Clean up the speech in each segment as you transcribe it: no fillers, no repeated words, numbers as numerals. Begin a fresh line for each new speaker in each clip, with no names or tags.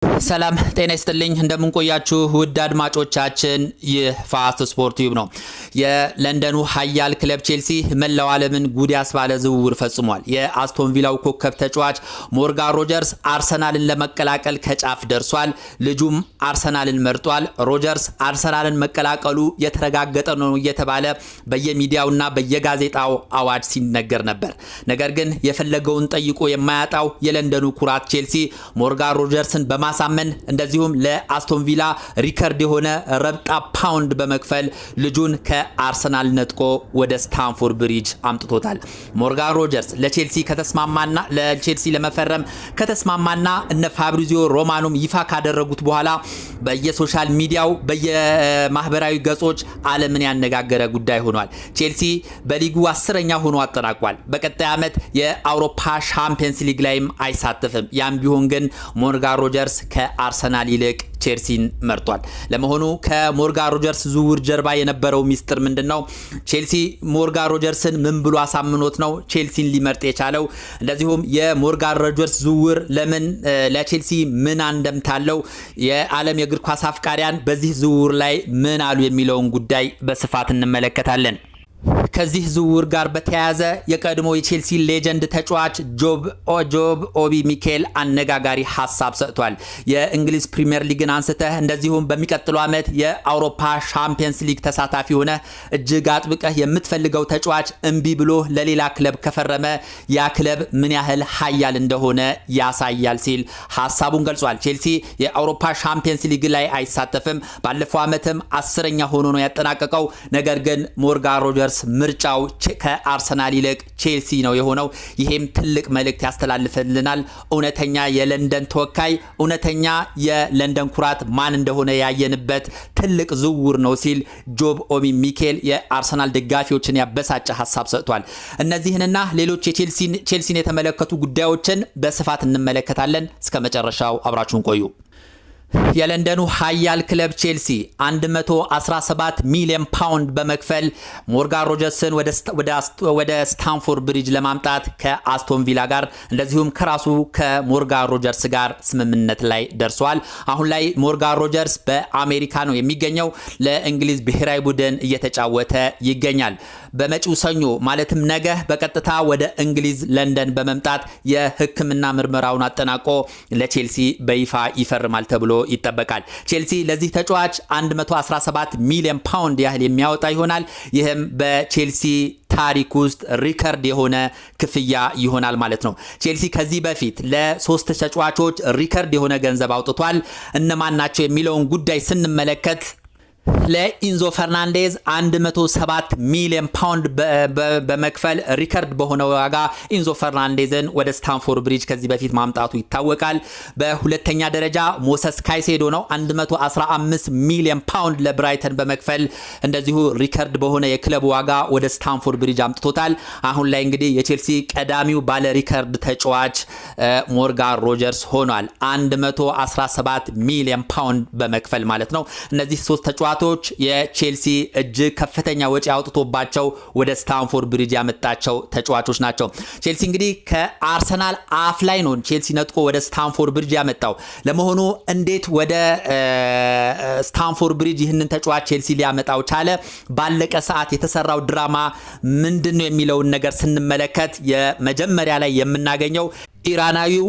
ሰላም ጤና ይስጥልኝ እንደምን ቆያችሁ ውድ አድማጮቻችን ይህ ፋስት ስፖርት ዩብ ነው። የለንደኑ ኃያል ክለብ ቼልሲ መላው ዓለምን ጉድ ያስባለ ዝውውር ፈጽሟል። የአስቶን ቪላው ኮከብ ተጫዋች ሞርጋን ሮጀርስ አርሰናልን ለመቀላቀል ከጫፍ ደርሷል። ልጁም አርሰናልን መርጧል። ሮጀርስ አርሰናልን መቀላቀሉ የተረጋገጠ ነው እየተባለ በየሚዲያውና በየጋዜጣው አዋጅ ሲነገር ነበር። ነገር ግን የፈለገውን ጠይቆ የማያጣው የለንደኑ ኩራት ቼልሲ ሞርጋን ሮጀርስን በማሳመን እንደዚሁም ለአስቶን ቪላ ሪከርድ የሆነ ረብጣ ፓውንድ በመክፈል ልጁን ከአርሰናል ነጥቆ ወደ ስታንፎርድ ብሪጅ አምጥቶታል። ሞርጋን ሮጀርስ ለቼልሲ ለመፈረም ከተስማማና እነ ፋብሪዚዮ ሮማኖም ይፋ ካደረጉት በኋላ በየሶሻል ሚዲያው በየማህበራዊ ገጾች ዓለምን ያነጋገረ ጉዳይ ሆኗል። ቼልሲ በሊጉ 10ኛ ሆኖ አጠናቋል። በቀጣይ ዓመት የአውሮፓ ሻምፒየንስ ሊግ ላይም አይሳተፍም። ያም ቢሆን ግን ሞርጋን ሮጀርስ ከአርሰናል ይልቅ ቼልሲን መርጧል። ለመሆኑ ከሞርጋን ሮጀርስ ዝውውር ጀርባ የነበረው ሚስጥር ምንድነው? ቼልሲ ሞርጋን ሮጀርስን ምን ብሎ አሳምኖት ነው ቼልሲን ሊመርጥ የቻለው? እንደዚሁም የሞርጋን ሮጀርስ ዝውውር ለምን ለቼልሲ ምን አንደምታለው? የዓለም የእግር ኳስ አፍቃሪያን በዚህ ዝውውር ላይ ምን አሉ የሚለውን ጉዳይ በስፋት እንመለከታለን። ከዚህ ዝውውር ጋር በተያያዘ የቀድሞ የቼልሲ ሌጀንድ ተጫዋች ጆብ ኦቢ ሚኬል አነጋጋሪ ሐሳብ ሰጥቷል። የእንግሊዝ ፕሪሚየር ሊግን አንስተህ እንደዚሁም በሚቀጥለው ዓመት የአውሮፓ ሻምፒየንስ ሊግ ተሳታፊ ሆነ እጅግ አጥብቀህ የምትፈልገው ተጫዋች እምቢ ብሎ ለሌላ ክለብ ከፈረመ ያ ክለብ ምን ያህል ኃያል እንደሆነ ያሳያል ሲል ሐሳቡን ገልጿል። ቼልሲ የአውሮፓ ሻምፒየንስ ሊግ ላይ አይሳተፍም። ባለፈው ዓመትም 10ኛ ሆኖ ነው ያጠናቀቀው። ነገር ግን ሞርጋን ሮጀርስ ምርጫው ከአርሰናል ይልቅ ቼልሲ ነው የሆነው። ይሄም ትልቅ መልእክት ያስተላልፈልናል። እውነተኛ የለንደን ተወካይ፣ እውነተኛ የለንደን ኩራት ማን እንደሆነ ያየንበት ትልቅ ዝውውር ነው ሲል ጆብ ኦቢ ሚኬል የአርሰናል ደጋፊዎችን ያበሳጨ ሐሳብ ሰጥቷል። እነዚህንና ሌሎች ቼልሲን የተመለከቱ ጉዳዮችን በስፋት እንመለከታለን። እስከ መጨረሻው አብራችሁን ቆዩ። የለንደኑ ኃያል ክለብ ቼልሲ 117 ሚሊዮን ፓውንድ በመክፈል ሞርጋን ሮጀርስን ወደ ስታንፎርድ ብሪጅ ለማምጣት ከአስቶን ቪላ ጋር እንደዚሁም ከራሱ ከሞርጋን ሮጀርስ ጋር ስምምነት ላይ ደርሷል። አሁን ላይ ሞርጋን ሮጀርስ በአሜሪካ ነው የሚገኘው። ለእንግሊዝ ብሔራዊ ቡድን እየተጫወተ ይገኛል። በመጪው ሰኞ ማለትም ነገ በቀጥታ ወደ እንግሊዝ ለንደን በመምጣት የሕክምና ምርመራውን አጠናቆ ለቼልሲ በይፋ ይፈርማል ተብሎ ይጠበቃል። ቼልሲ ለዚህ ተጫዋች 117 ሚሊዮን ፓውንድ ያህል የሚያወጣ ይሆናል። ይህም በቼልሲ ታሪክ ውስጥ ሪከርድ የሆነ ክፍያ ይሆናል ማለት ነው። ቼልሲ ከዚህ በፊት ለሶስት ተጫዋቾች ሪከርድ የሆነ ገንዘብ አውጥቷል። እነማን ናቸው የሚለውን ጉዳይ ስንመለከት ለኢንዞ ፈርናንዴዝ 107 ሚሊዮን ፓውንድ በመክፈል ሪከርድ በሆነ ዋጋ ኢንዞ ፈርናንዴዝን ወደ ስታንፎርድ ብሪጅ ከዚህ በፊት ማምጣቱ ይታወቃል። በሁለተኛ ደረጃ ሞሰስ ካይሴዶ ነው 115 ሚሊዮን ፓውንድ ለብራይተን በመክፈል እንደዚሁ ሪከርድ በሆነ የክለብ ዋጋ ወደ ስታንፎርድ ብሪጅ አምጥቶታል። አሁን ላይ እንግዲህ የቼልሲ ቀዳሚው ባለ ሪከርድ ተጫዋች ሞርጋን ሮጀርስ ሆኗል። 117 ሚሊዮን ፓውንድ በመክፈል ማለት ነው። እነዚህ ሶስት ተጫዋቾች የቼልሲ እጅግ ከፍተኛ ወጪ አውጥቶባቸው ወደ ስታንፎርድ ብሪጅ ያመጣቸው ተጫዋቾች ናቸው። ቼልሲ እንግዲህ ከአርሰናል አፍ ላይ ነው ቼልሲ ነጥቆ ወደ ስታንፎርድ ብሪጅ ያመጣው። ለመሆኑ እንዴት ወደ ስታንፎርድ ብሪጅ ይህንን ተጫዋች ቼልሲ ሊያመጣው ቻለ? ባለቀ ሰዓት የተሰራው ድራማ ምንድነው የሚለውን ነገር ስንመለከት የመጀመሪያ ላይ የምናገኘው ኢራናዊው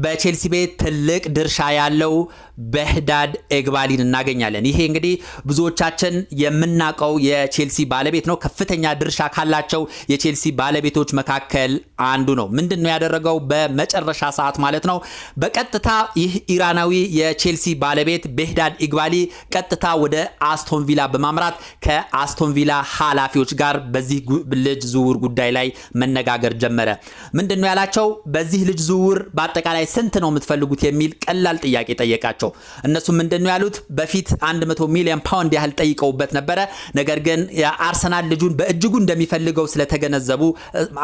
በቼልሲ ቤት ትልቅ ድርሻ ያለው በህዳድ ኤግባሊን እናገኛለን። ይሄ እንግዲህ ብዙዎቻችን የምናውቀው የቼልሲ ባለቤት ነው። ከፍተኛ ድርሻ ካላቸው የቼልሲ ባለቤቶች መካከል አንዱ ነው። ምንድነው ያደረገው? በመጨረሻ ሰዓት ማለት ነው በቀጥታ ይህ ኢራናዊ የቼልሲ ባለቤት በህዳድ ኤግባሊ ቀጥታ ወደ አስቶን ቪላ በማምራት ከአስቶን ቪላ ኃላፊዎች ጋር በዚህ ልጅ ዝውውር ጉዳይ ላይ መነጋገር ጀመረ። ምንድነው ያላቸው? በዚህ ልጅ ዝውውር በአጠቃላይ ስንት ነው የምትፈልጉት የሚል ቀላል ጥያቄ ጠየቃቸው። እነሱ ምንድነው ያሉት? በፊት 100 ሚሊዮን ፓውንድ ያህል ጠይቀውበት ነበረ። ነገር ግን የአርሰናል ልጁን በእጅጉ እንደሚፈልገው ስለተገነዘቡ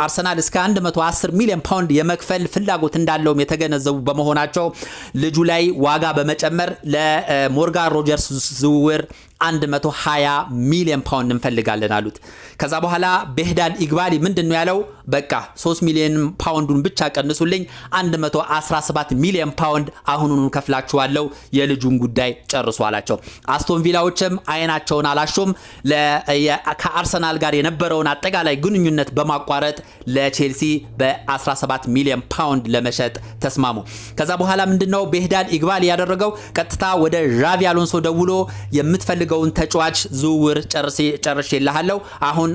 አርሰናል እስከ 110 ሚሊዮን ፓውንድ የመክፈል ፍላጎት እንዳለውም የተገነዘቡ በመሆናቸው ልጁ ላይ ዋጋ በመጨመር ለሞርጋን ሮጀርስ ዝውውር 120 ሚሊዮን ፓውንድ እንፈልጋለን አሉት። ከዛ በኋላ ቤህዳድ ኢግባሊ ምንድነው ያለው? በቃ 3 ሚሊዮን ፓውንዱን ብቻ ቀንሱልኝ 117 ሚሊዮን ፓውንድ አሁኑኑ ከፍላችኋለሁ የልጁን ጉዳይ ጨርሱ አላቸው። አስቶን ቪላዎችም አይናቸውን አላሹም። ከአርሰናል ጋር የነበረውን አጠቃላይ ግንኙነት በማቋረጥ ለቼልሲ በ17 ሚሊዮን ፓውንድ ለመሸጥ ተስማሙ። ከዛ በኋላ ምንድነው ቤህዳድ ኢግባሊ ያደረገው? ቀጥታ ወደ ዣቪ አሎንሶ ደውሎ የምትፈልገውን ተጫዋች ዝውውር ጨርሼልሃለሁ፣ አሁን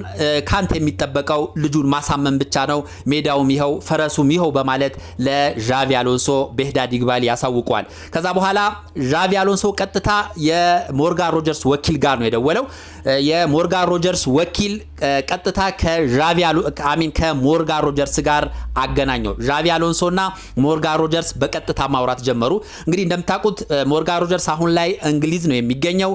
ካንተ የሚጠበቀው ልጁን ማሳመን ብቻ ነው፣ ሜዳውም ይኸው ፈረሱም ይኸው በማለት ለዣቪ አሎንሶ ቤህዳድ ኢግባሊ ያሳውቀዋል። ከዛ በኋላ ዣቪ አሎንሶ ቀጥታ የሞርጋን ሮጀርስ ወኪል ጋር ነው የደወለው። የሞርጋን ሮጀርስ ወኪል ቀጥታ ከሞርጋን ሮጀርስ ጋር አገናኘው። ዣቪ አሎንሶና ሞርጋን ሮጀርስ በቀጥታ ማውራት ጀመሩ። እንግዲህ እንደምታውቁት ሞርጋን ሮጀርስ አሁን ላይ እንግሊዝ ነው የሚገኘው፣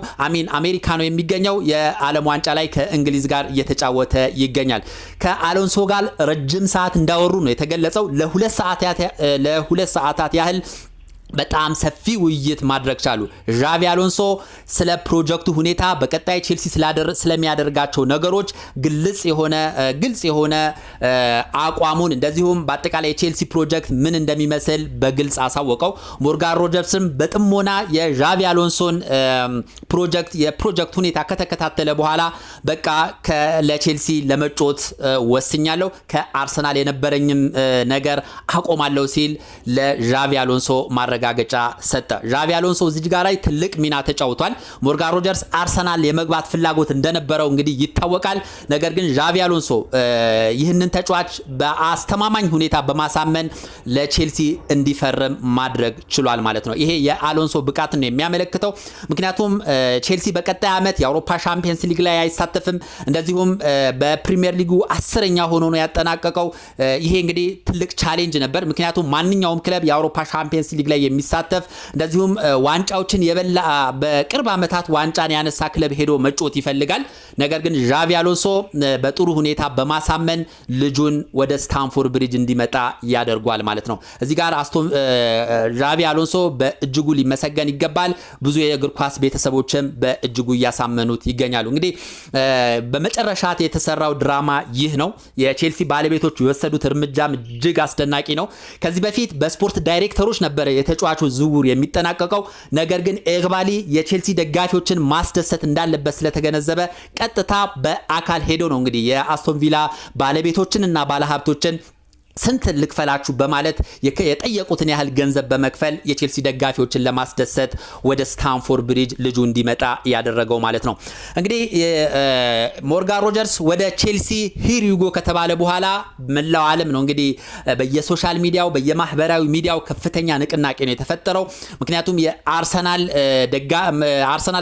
አሜሪካ ነው የሚገኘው። የዓለም ዋንጫ ላይ ከእንግሊዝ ጋር እየተጫወተ ይገኛል። ከአሎንሶ ጋር ረጅም ሰዓት እንዳወሩ ነው የተገለጸው። ለሁለት ሰዓታት ያህል በጣም ሰፊ ውይይት ማድረግ ቻሉ። ዣቪ አሎንሶ ስለ ፕሮጀክቱ ሁኔታ፣ በቀጣይ ቼልሲ ስለሚያደርጋቸው ነገሮች ግልጽ የሆነ አቋሙን እንደዚሁም በአጠቃላይ ቼልሲ ፕሮጀክት ምን እንደሚመስል በግልጽ አሳወቀው። ሞርጋን ሮጀርስም በጥሞና የዣቪ አሎንሶን የፕሮጀክት ሁኔታ ከተከታተለ በኋላ በቃ ለቼልሲ ለመጫወት ወስኛለሁ፣ ከአርሰናል የነበረኝም ነገር አቆማለሁ ሲል ለዣቪ አሎንሶ ማረጋገጫ ሰጠ። ዣቪ አሎንሶ እዚህ ጋር ላይ ትልቅ ሚና ተጫውቷል። ሞርጋን ሮጀርስ አርሰናል የመግባት ፍላጎት እንደነበረው እንግዲህ ይታወቃል። ነገር ግን ዣቪ አሎንሶ ይህንን ተጫዋች በአስተማማኝ ሁኔታ በማሳመን ለቼልሲ እንዲፈርም ማድረግ ችሏል ማለት ነው። ይሄ የአሎንሶ ብቃት ነው የሚያመለክተው። ምክንያቱም ቼልሲ በቀጣይ ዓመት የአውሮፓ ሻምፒየንስ ሊግ ላይ አይሳተፍም። እንደዚሁም በፕሪሚየር ሊጉ 10ኛ ሆኖ ነው ያጠናቀቀው። ይሄ እንግዲህ ትልቅ ቻሌንጅ ነበር። ምክንያቱም ማንኛውም ክለብ የአውሮፓ ሻምፒየንስ ሊግ ላይ የሚሳተፍ እንደዚሁም ዋንጫዎችን የበላ በቅርብ ዓመታት ዋንጫን ያነሳ ክለብ ሄዶ መጫወት ይፈልጋል። ነገር ግን ዣቪ አሎንሶ በጥሩ ሁኔታ በማሳመን ልጁን ወደ ስታንፎርድ ብሪጅ እንዲመጣ ያደርጓል ማለት ነው። እዚህ ጋር ዣቪ አሎንሶ በእጅጉ ሊመሰገን ይገባል። ብዙ የእግር ኳስ ቤተሰቦችም በእጅጉ እያሳመኑት ይገኛሉ። እንግዲህ በመጨረሻ የተሰራው ድራማ ይህ ነው። የቼልሲ ባለቤቶች የወሰዱት እርምጃም እጅግ አስደናቂ ነው። ከዚህ በፊት በስፖርት ዳይሬክተሮች ነበር የተጫዋቹ ዝውውር የሚጠናቀቀው። ነገር ግን ኢግባሊ የቼልሲ ደጋፊዎችን ማስደሰት እንዳለበት ስለተገነዘበ ቀጥታ በአካል ሄዶ ነው እንግዲህ የአስቶን ቪላ ባለቤቶችንና ባለሀብቶችን ስንት ልክፈላችሁ በማለት የጠየቁትን ያህል ገንዘብ በመክፈል የቼልሲ ደጋፊዎችን ለማስደሰት ወደ ስታንፎርድ ብሪጅ ልጁ እንዲመጣ ያደረገው ማለት ነው። እንግዲህ ሞርጋን ሮጀርስ ወደ ቼልሲ ሂር ዩ ጎ ከተባለ በኋላ መላው ዓለም ነው እንግዲህ በየሶሻል ሚዲያው በየማህበራዊ ሚዲያው ከፍተኛ ንቅናቄ ነው የተፈጠረው። ምክንያቱም የአርሰናል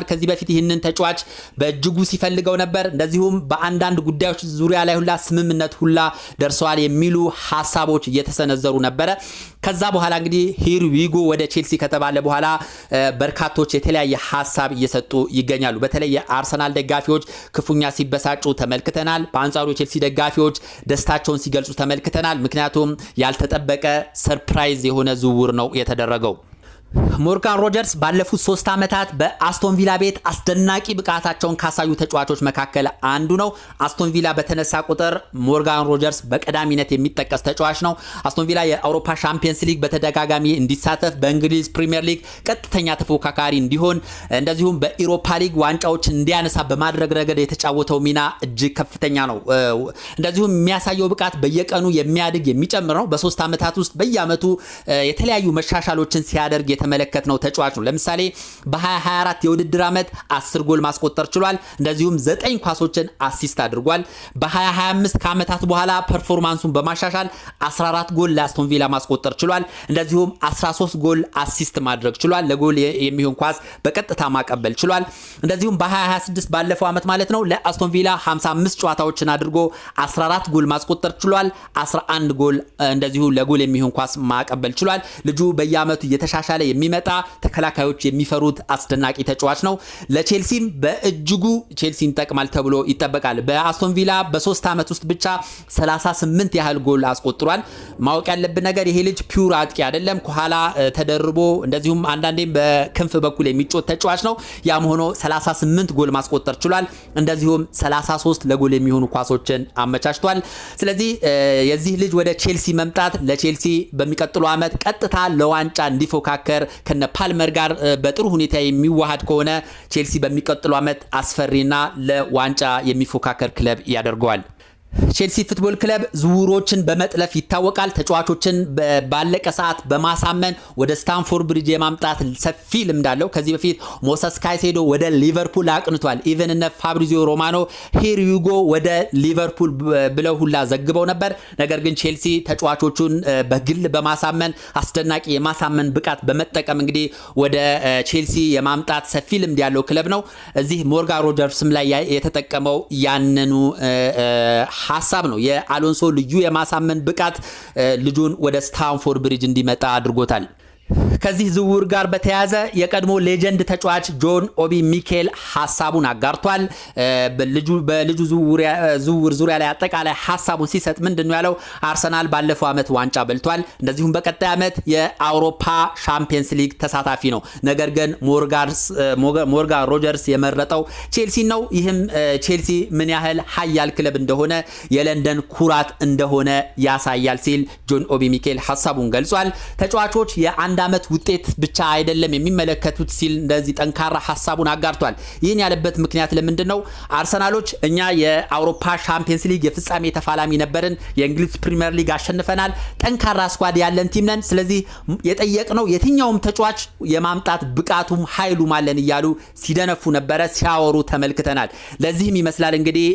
ከዚህ በፊት ይህንን ተጫዋች በእጅጉ ሲፈልገው ነበር። እንደዚሁም በአንዳንድ ጉዳዮች ዙሪያ ላይ ሁላ ስምምነት ሁላ ደርሰዋል የሚሉ ሀሳቦች እየተሰነዘሩ ነበረ። ከዛ በኋላ እንግዲህ ሂር ዊ ጎ ወደ ቼልሲ ከተባለ በኋላ በርካቶች የተለያየ ሀሳብ እየሰጡ ይገኛሉ። በተለይ የአርሰናል ደጋፊዎች ክፉኛ ሲበሳጩ ተመልክተናል። በአንጻሩ የቼልሲ ደጋፊዎች ደስታቸውን ሲገልጹ ተመልክተናል። ምክንያቱም ያልተጠበቀ ሰርፕራይዝ የሆነ ዝውውር ነው የተደረገው። ሞርጋን ሮጀርስ ባለፉት 3 ዓመታት በአስቶን ቪላ ቤት አስደናቂ ብቃታቸውን ካሳዩ ተጫዋቾች መካከል አንዱ ነው። አስቶን ቪላ በተነሳ ቁጥር ሞርጋን ሮጀርስ በቀዳሚነት የሚጠቀስ ተጫዋች ነው። አስቶን ቪላ የአውሮፓ ሻምፒየንስ ሊግ በተደጋጋሚ እንዲሳተፍ፣ በእንግሊዝ ፕሪሚየር ሊግ ቀጥተኛ ተፎካካሪ እንዲሆን፣ እንደዚሁም በኢሮፓ ሊግ ዋንጫዎችን እንዲያነሳ በማድረግ ረገድ የተጫወተው ሚና እጅግ ከፍተኛ ነው። እንደዚሁም የሚያሳየው ብቃት በየቀኑ የሚያድግ የሚጨምር ነው። በ3 ዓመታት ውስጥ በየዓመቱ የተለያዩ መሻሻሎችን ሲያደርግ የተመለከትነው ተጫዋች ነው። ለምሳሌ በ2024 የውድድር ዓመት 10 ጎል ማስቆጠር ችሏል። እንደዚሁም 9 ኳሶችን አሲስት አድርጓል። በ2025 ከዓመታት በኋላ ፐርፎርማንሱን በማሻሻል 14 ጎል ለአስቶን ቪላ ማስቆጠር ችሏል። እንደዚሁም 13 ጎል አሲስት ማድረግ ችሏል። ለጎል የሚሆን ኳስ በቀጥታ ማቀበል ችሏል። እንደዚሁም በ2026 ባለፈው ዓመት ማለት ነው ለአስቶን ቪላ 55 ጨዋታዎችን አድርጎ 14 ጎል ማስቆጠር ችሏል። 11 ጎል እንደዚሁ ለጎል የሚሆን ኳስ ማቀበል ችሏል። ልጁ በየዓመቱ እየተሻሻለ የሚመጣ ተከላካዮች የሚፈሩት አስደናቂ ተጫዋች ነው። ለቼልሲም በእጅጉ ቼልሲን ይጠቅማል ተብሎ ይጠበቃል። በአስቶን ቪላ በ3 ዓመት ውስጥ ብቻ 38 ያህል ጎል አስቆጥሯል። ማወቅ ያለብን ነገር ይሄ ልጅ ፒውር አጥቂ አይደለም። ከኋላ ተደርቦ እንደዚሁም አንዳንዴም በክንፍ በኩል የሚጮት ተጫዋች ነው። ያም ሆኖ 38 ጎል ማስቆጠር ችሏል። እንደዚሁም 33 ለጎል የሚሆኑ ኳሶችን አመቻችቷል። ስለዚህ የዚህ ልጅ ወደ ቼልሲ መምጣት ለቼልሲ በሚቀጥለው ዓመት ቀጥታ ለዋንጫ እንዲፎካከር ከነ ፓልመር ጋር በጥሩ ሁኔታ የሚዋሃድ ከሆነ ቼልሲ በሚቀጥለው ዓመት አስፈሪና ለዋንጫ የሚፎካከር ክለብ ያደርገዋል። ቼልሲ ፉትቦል ክለብ ዝውውሮችን በመጥለፍ ይታወቃል። ተጫዋቾችን ባለቀ ሰዓት በማሳመን ወደ ስታንፎርድ ብሪጅ የማምጣት ሰፊ ልምድ አለው። ከዚህ በፊት ሞሰስ ካይሴዶ ወደ ሊቨርፑል አቅንቷል። ኢቨን እነ ፋብሪዚዮ ሮማኖ ሄር ዩጎ ወደ ሊቨርፑል ብለው ሁላ ዘግበው ነበር። ነገር ግን ቼልሲ ተጫዋቾቹን በግል በማሳመን አስደናቂ የማሳመን ብቃት በመጠቀም እንግዲህ ወደ ቼልሲ የማምጣት ሰፊ ልምድ ያለው ክለብ ነው። እዚህ ሞርጋን ሮጀርስም ላይ የተጠቀመው ያንኑ ሐሳብ ነው። የአሎንሶ ልዩ የማሳመን ብቃት ልጁን ወደ ስታንፎርድ ብሪጅ እንዲመጣ አድርጎታል። ከዚህ ዝውውር ጋር በተያያዘ የቀድሞ ሌጀንድ ተጫዋች ጆን ኦቢ ሚኬል ሐሳቡን አጋርቷል። በልጁ ዝውውር ዙሪያ ላይ አጠቃላይ ሐሳቡን ሲሰጥ ምንድነው ያለው? አርሰናል ባለፈው ዓመት ዋንጫ በልቷል። እንደዚሁም በቀጣይ ዓመት የአውሮፓ ሻምፒየንስ ሊግ ተሳታፊ ነው። ነገር ግን ሞርጋን ሮጀርስ የመረጠው ቼልሲ ነው። ይህም ቼልሲ ምን ያህል ሀያል ክለብ እንደሆነ የለንደን ኩራት እንደሆነ ያሳያል ሲል ጆን ኦቢ ሚኬል ሐሳቡን ገልጿል። ተጫዋቾች የአንድ ዓመት ውጤት ብቻ አይደለም የሚመለከቱት ሲል እንደዚህ ጠንካራ ሐሳቡን አጋርቷል። ይህን ያለበት ምክንያት ለምንድነው? አርሰናሎች እኛ የአውሮፓ ሻምፒየንስ ሊግ የፍጻሜ ተፋላሚ ነበርን፣ የእንግሊዝ ፕሪሚየር ሊግ አሸንፈናል፣ ጠንካራ ስኳድ ያለን ቲም ነን። ስለዚህ የጠየቅነው የትኛውም ተጫዋች የማምጣት ብቃቱም ኃይሉም አለን እያሉ ሲደነፉ ነበረ፣ ሲያወሩ ተመልክተናል። ለዚህም ይመስላል እንግዲህ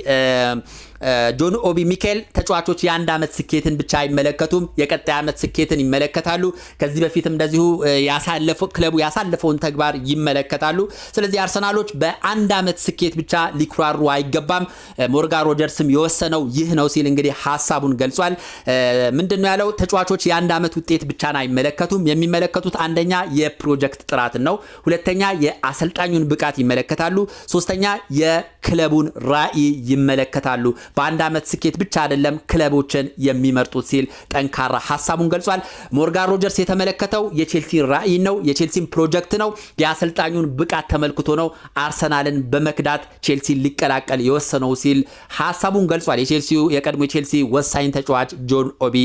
ጆን ኦቢ ሚኬል ተጫዋቾች የአንድ ዓመት ስኬትን ብቻ አይመለከቱም፣ የቀጣይ ዓመት ስኬትን ይመለከታሉ። ከዚህ በፊትም እንደዚሁ ክለቡ ያሳለፈውን ተግባር ይመለከታሉ። ስለዚህ አርሰናሎች በአንድ ዓመት ስኬት ብቻ ሊኩራሩ አይገባም። ሞርጋን ሮጀርስም የወሰነው ይህ ነው ሲል እንግዲህ ሐሳቡን ገልጿል። ምንድነው ያለው? ተጫዋቾች የአንድ ዓመት ውጤት ብቻን አይመለከቱም። የሚመለከቱት አንደኛ የፕሮጀክት ጥራትን ነው፣ ሁለተኛ የአሰልጣኙን ብቃት ይመለከታሉ፣ ሶስተኛ የክለቡን ራዕይ ይመለከታሉ። በአንድ ዓመት ስኬት ብቻ አይደለም ክለቦችን የሚመርጡት ሲል ጠንካራ ሐሳቡን ገልጿል። ሞርጋን ሮጀርስ የተመለከተው የቼልሲ ራዕይ ነው፣ የቼልሲን ፕሮጀክት ነው፣ የአሰልጣኙን ብቃት ተመልክቶ ነው አርሰናልን በመክዳት ቼልሲ ሊቀላቀል የወሰነው ሲል ሐሳቡን ገልጿል። የቀድሞ የቼልሲ ወሳኝ ተጫዋች ጆን ኦቢ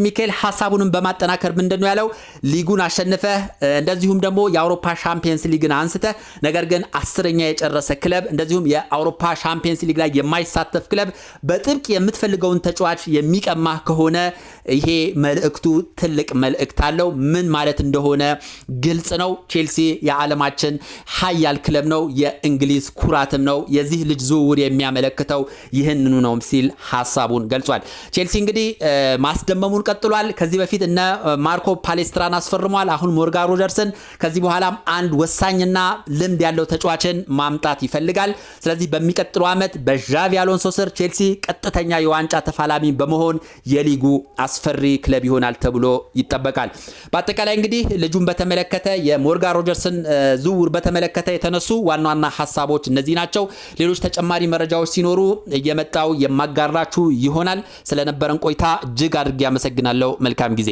ሚኬል ሐሳቡንም በማጠናከር ምንድነው ያለው? ሊጉን አሸንፈህ እንደዚሁም ደግሞ የአውሮፓ ሻምፒየንስ ሊግን አንስተህ ነገር ግን 10ኛ የጨረሰ ክለብ እንደዚሁም የአውሮፓ ሻምፒየንስ ሊግ ላይ የማይሳተፍ ክለብ በጥብቅ የምትፈልገውን ተጫዋች የሚቀማህ ከሆነ ይሄ መልእክቱ ትልቅ መልእክት አለው። ምን ማለት እንደሆነ ግልጽ ነው። ቼልሲ የዓለማችን ሀያል ክለብ ነው፣ የእንግሊዝ ኩራትም ነው። የዚህ ልጅ ዝውውር የሚያመለክተው ይህንኑ ነው ሲል ሐሳቡን ገልጿል። ቼልሲ እንግዲህ ማስደመሙን ቀጥሏል። ከዚህ በፊት እነ ማርኮ ፓሌስትራን አስፈርሟል። አሁን ሞርጋን ሮጀርስን፣ ከዚህ በኋላም አንድ ወሳኝና ልምድ ያለው ተጫዋችን ማምጣት ይፈልጋል። ስለዚህ በሚቀጥለው ዓመት በዣቪ አሎንሶ ስር ቼልሲ ቀጥተኛ የዋንጫ ተፋላሚ በመሆን የሊጉ አስፈሪ ክለብ ይሆናል ተብሎ ይጠበቃል። በአጠቃላይ እንግዲህ ልጁን በተመለከተ የሞርጋን ሮጀርስን ዝውውር በተመለከተ የተነሱ ዋና ዋና ሐሳቦች እነዚህ ናቸው። ሌሎች ተጨማሪ መረጃዎች ሲኖሩ እየመጣው የማጋራችሁ ይሆናል። ስለነበረን ቆይታ እጅግ አድርጌ አመሰግናለሁ። መልካም ጊዜ